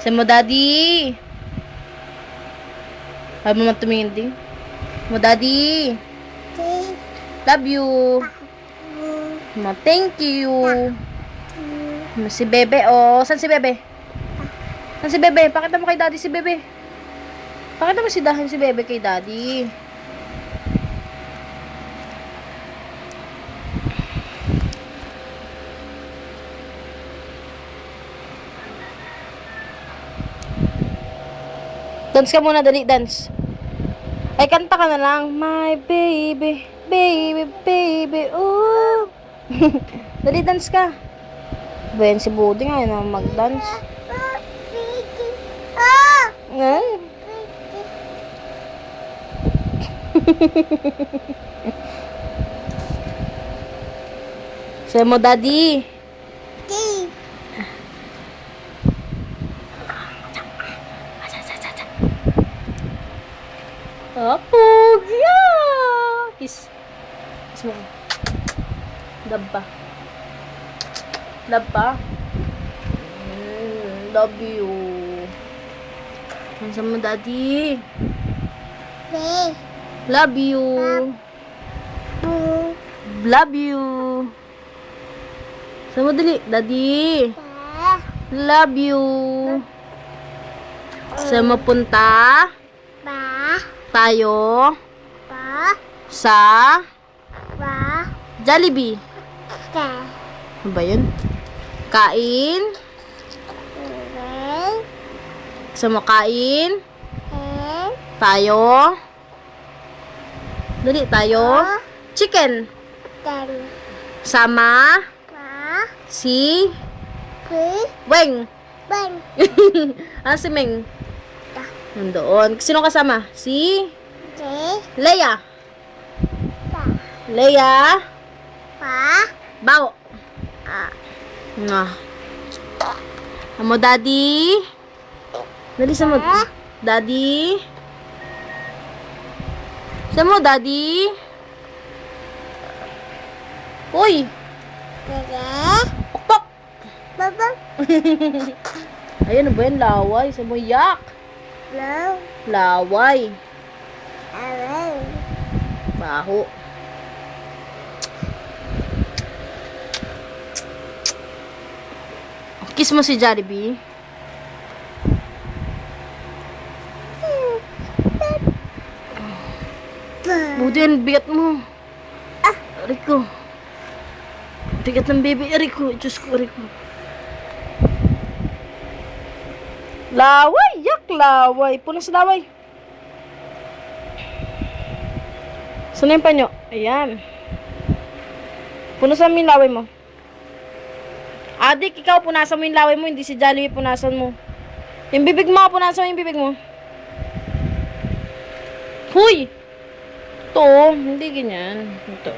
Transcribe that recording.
Say mo, Daddy. Ayaw mo man tumingin din. Mo, Daddy. Love you. Ma, thank you. Si Bebe, oh. Saan si Bebe? Saan si Bebe? Pakita mo kay Daddy si Bebe. Pakita mo si Bebe kay Daddy. Dance ka muna, dali, dance. Ay, kanta ka na lang. My baby, baby, baby, ooh. Dali, dance ka. Ben, si Buddy nga yun ang mag-dance. Ay. Say mo, Daddy. Apog! Yeah! Kiss. Kiss mo. Love pa. Love pa. Love you. Saan mo, Daddy? Love you. Love you. Saan mo, dali? Daddy. Love you. Saan mo punta? Tayo sa Jollibee. Ano ba yun? Kain. Sa makain. Tayo. Dali, tayo. Chicken. Sama. Si Weng. Si Meng. Nandoon. Sino kasama? Si Leia. Leia. Bao. Amo, Daddy. Dali sa mo. Daddy. Sa mo, Daddy. Uy. Pok. Ayun, ba yan? Laway. Sa mo, yak. Laway. Baho. Kiss mo si Jollibee. Buti yan, bigat mo. Rico. Bigat ng baby. Rico. Diyos ko, Rico. Laway. Yak, laway. Punas laway. Saan yung panyo? Ayan. Punasan mo yung laway mo. Adik, ikaw punasan mo yung laway mo. Hindi si Jollibee punasan mo. Yung bibig mo, punasan mo yung bibig mo. Huy! Ito, hindi ganyan. Ito.